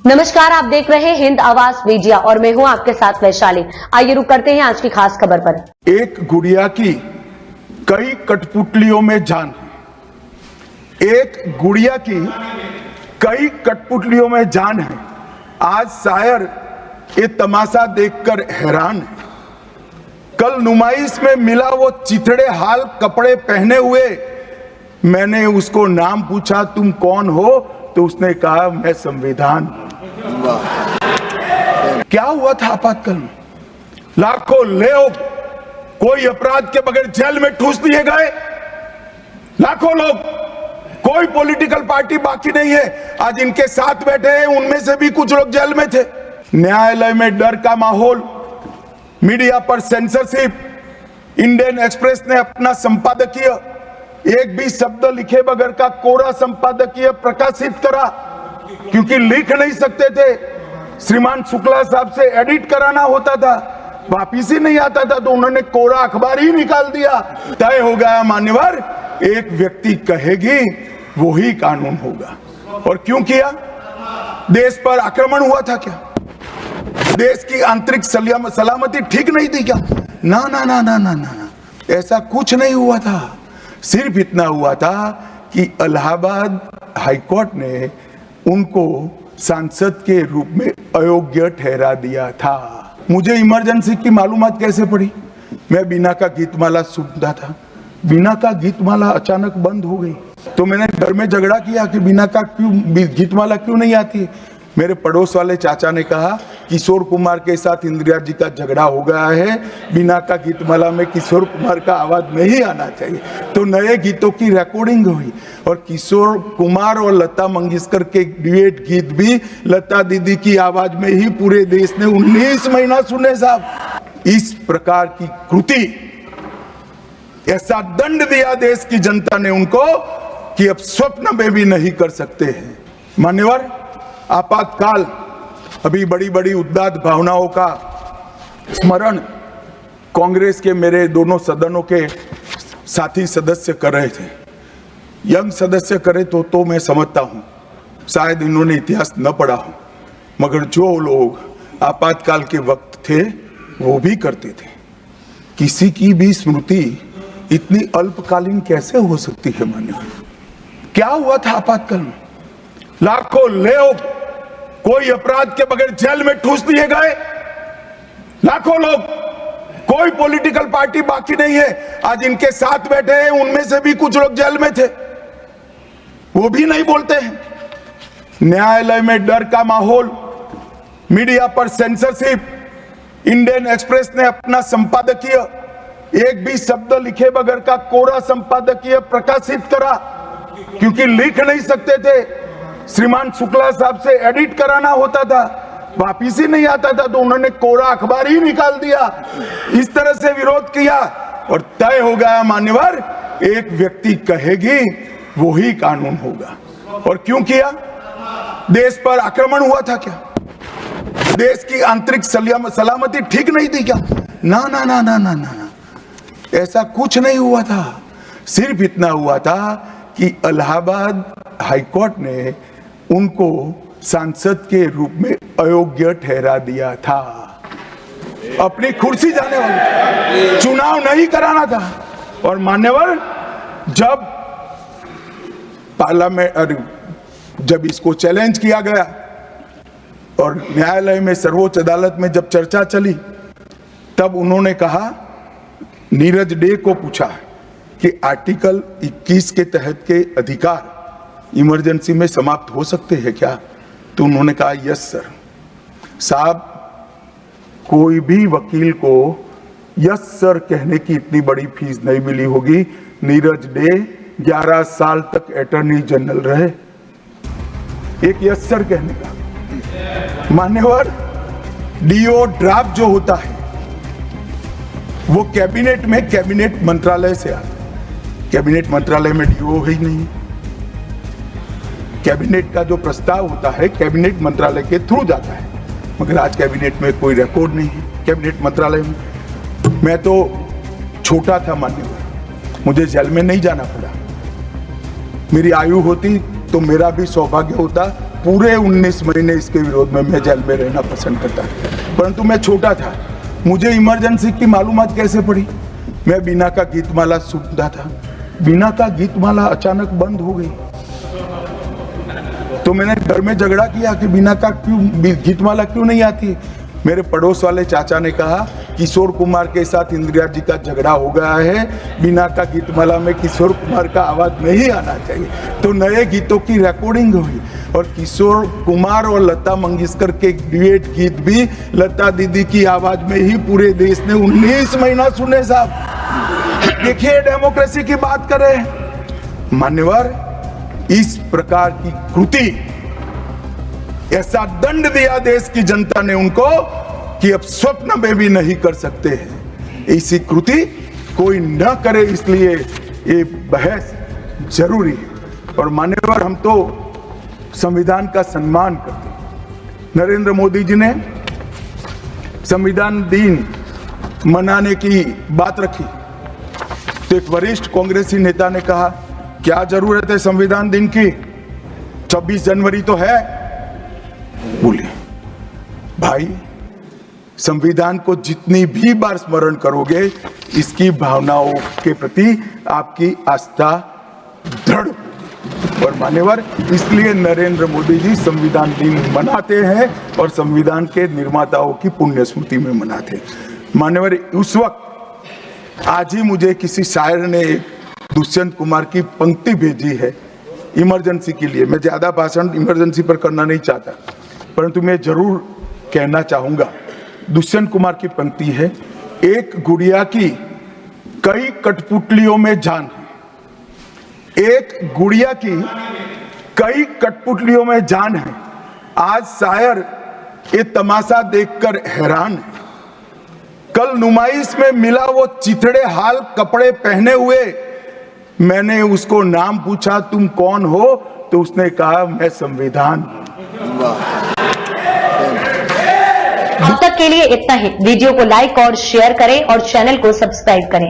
नमस्कार, आप देख रहे हैं हिंद आवाज मीडिया और मैं हूं आपके साथ वैशाली। आइए रुक करते हैं आज की खास खबर पर। एक गुड़िया की कई कठपुतलियों में जान है। एक गुड़िया की कई कठपुतलियों में जान है। आज शायर ये तमाशा देखकर हैरान है। कल नुमाइश में मिला वो चिथड़े हाल कपड़े पहने हुए। मैंने उसको नाम पूछा, तुम कौन हो? तो उसने कहा, मैं संविधान हूं। क्या हुआ था आपातकाल में? लाखों लोग कोई अपराध के बगैर जेल में ठूस दिए गए। लाखों लोग, कोई पॉलिटिकल पार्टी बाकी नहीं है। आज इनके साथ बैठे हैं, उनमें से भी कुछ लोग जेल में थे। न्यायालय में डर का माहौल, मीडिया पर सेंसरशिप। इंडियन एक्सप्रेस ने अपना संपादकीय एक भी शब्द लिखे बगैर का कोरा संपादकीय प्रकाशित करा, क्योंकि लिख नहीं सकते थे। श्रीमान शुक्ला साहब से एडिट कराना होता था, वापिस ही नहीं आता था, तो उन्होंने कोरा अखबार ही निकाल दिया। तय हो गया मान्यवर, एक व्यक्ति कहेगी वही कानून होगा। और क्यों किया? देश पर आक्रमण हुआ था क्या? देश की आंतरिक सलामती ठीक नहीं थी क्या? ना ना ना ना ना ना, ऐसा कुछ नहीं हुआ था। सिर्फ इतना हुआ था कि इलाहाबाद हाईकोर्ट ने उनको सांसद के रूप में अयोग्य ठहरा दिया था। मुझे इमरजेंसी की मालूमात कैसे पड़ी? मैं बीना का गीतमाला सुनता था। बीना का गीतमाला अचानक बंद हो गई, तो मैंने घर में झगड़ा किया कि बीना का गीतमाला क्यों नहीं आती। मेरे पड़ोस वाले चाचा ने कहा, किशोर कुमार के साथ इंदिरा जी का झगड़ा हो गया है, बीना का गीतमाला में किशोर कुमार का आवाज नहीं आना चाहिए। तो नए गीतों की रिकॉर्डिंग हुई और किशोर कुमार और लता मंगेशकर के ड्यूएट गीत भी लता दीदी की आवाज में ही पूरे देश ने 19 महीना सुने साहब। इस प्रकार की कृति, ऐसा दंड दिया देश की जनता ने उनको कि अब स्वप्न में भी नहीं कर सकते हैं। मान्यवर, आपातकाल, अभी बड़ी बड़ी उदात्त भावनाओं का स्मरण कांग्रेस के मेरे दोनों सदनों के साथी सदस्य कर रहे थे। यंग सदस्य करे तो मैं समझता हूं, शायद इन्होंने इतिहास न पढ़ा हो, मगर जो लोग आपातकाल के वक्त थे वो भी करते थे। किसी की भी स्मृति इतनी अल्पकालीन कैसे हो सकती है? मान्यवर, क्या हुआ था आपातकाल में? लाखों लोग कोई अपराध के बगैर जेल में ठूस दिए गए। लाखों लोग, कोई पॉलिटिकल पार्टी बाकी नहीं है। आज इनके साथ बैठे हैं, उनमें से भी कुछ लोग जेल में थे, वो भी नहीं बोलते हैं। न्यायालय में डर का माहौल, मीडिया पर सेंसरशिप। इंडियन एक्सप्रेस ने अपना संपादकीय एक भी शब्द लिखे बगैर का कोरा संपादकीय प्रकाशित करा, क्योंकि लिख नहीं सकते थे। श्रीमान शुक्ला साहब से एडिट कराना होता था, वापिस ही नहीं आता था, तो उन्होंने कोरा अखबार ही निकाल दिया। इस तरह से विरोध किया और तय हो गया मान्यवर, एक व्यक्ति कहेगी वही कानून होगा। और क्यों किया? देश पर आक्रमण हुआ था क्या? देश की आंतरिक सलामती ठीक नहीं थी क्या? ना ना ना ना ना ना, ऐसा कुछ नहीं हुआ था। सिर्फ इतना हुआ था कि इलाहाबाद हाईकोर्ट ने उनको सांसद के रूप में अयोग्य ठहरा दिया था। अपनी कुर्सी जाने वाले, चुनाव नहीं कराना था। और मान्यवर, जब पार्लियामेंट, जब इसको चैलेंज किया गया और न्यायालय में, सर्वोच्च अदालत में जब चर्चा चली, तब उन्होंने कहा, नीरज डे को पूछा कि आर्टिकल 21 के तहत के अधिकार इमरजेंसी में समाप्त हो सकते हैं क्या? तो उन्होंने कहा, यस सर। साहब, कोई भी वकील को यस सर कहने की इतनी बड़ी फीस नहीं मिली होगी। नीरज डे 11 साल तक अटॉर्नी जनरल रहे, एक यस सर कहने का। मान्यवर, डीओ ड्राफ्ट जो होता है वो कैबिनेट में, कैबिनेट मंत्रालय से आता है। कैबिनेट मंत्रालय में डीओ ही नहीं। कैबिनेट का जो प्रस्ताव होता है कैबिनेट मंत्रालय के थ्रू जाता है, मगर आज कैबिनेट में कोई रिकॉर्ड नहीं है। कैबिनेट मंत्रालय में मैं तो छोटा था मान्यवर, मुझे जेल में नहीं जाना पड़ा। मेरी आयु होती तो मेरा भी सौभाग्य होता पूरे 19 महीने इसके विरोध में मैं जेल में रहना पसंद करता, परंतु मैं छोटा था, मुझे इमरजेंसी की मालूमात कैसे पड़ी। मैं बीना का गीतमाला सुनता था, बीना का गीतमाला अचानक बंद हो गई, तो मैंने घर में झगड़ा किया कि बीना का गीतमाला क्यों नहीं आती। मेरे पड़ोस वाले चाचा ने कहा किशोर कुमार के साथ इंदिरा जी का झगड़ा हो गया है, बीना का गीतमाला में किशोर कुमार का आवाज नहीं आना चाहिए। तो नए गीतों की रिकॉर्डिंग हुई और किशोर कुमार और लता मंगेशकर के डुएट गीत भी लता दीदी की आवाज में ही पूरे देश ने 19 महीना सुने। साहब देखिए, डेमोक्रेसी की बात करें मान्यवर, इस प्रकार की कृति, ऐसा दंड दिया देश की जनता ने उनको कि अब स्वप्न में भी नहीं कर सकते हैं। ऐसी कृति कोई न करे, इसलिए ये बहस जरूरी है। और मान्यवर, हम तो संविधान का सम्मान करते हैं। नरेंद्र मोदी जी ने संविधान दिन मनाने की बात रखी तो एक वरिष्ठ कांग्रेसी नेता ने कहा क्या जरूरत है संविधान दिन की, 26 जनवरी तो है। बोलिए भाई, संविधान को जितनी भी बार स्मरण करोगे, इसकी भावनाओं के प्रति आपकी आस्था दृढ़ होगी। और मान्यवर, इसलिए नरेंद्र मोदी जी संविधान दिन मनाते हैं और संविधान के निर्माताओं की पुण्य स्मृति में मनाते हैं। मान्यवर, उस वक्त आज ही मुझे किसी शायर ने दुष्यंत कुमार की पंक्ति भेजी है इमरजेंसी के लिए। मैं ज्यादा भाषण इमरजेंसी पर करना नहीं चाहता, परंतु मैं जरूर कहना चाहूंगा। दुष्यंत कुमार की पंक्ति है, एक गुड़िया की कई कठपुतलियों में जान है, एक गुड़िया की कई कठपुतलियों में जान है। आज शायर ये तमाशा देखकर हैरान है। कल नुमाइश में मिला वो चिथड़े हाल कपड़े पहने हुए, मैंने उसको नाम पूछा तुम कौन हो, तो उसने कहा मैं संविधान। अब तक के लिए इतना ही। वीडियो को लाइक और शेयर करें और चैनल को सब्सक्राइब करें।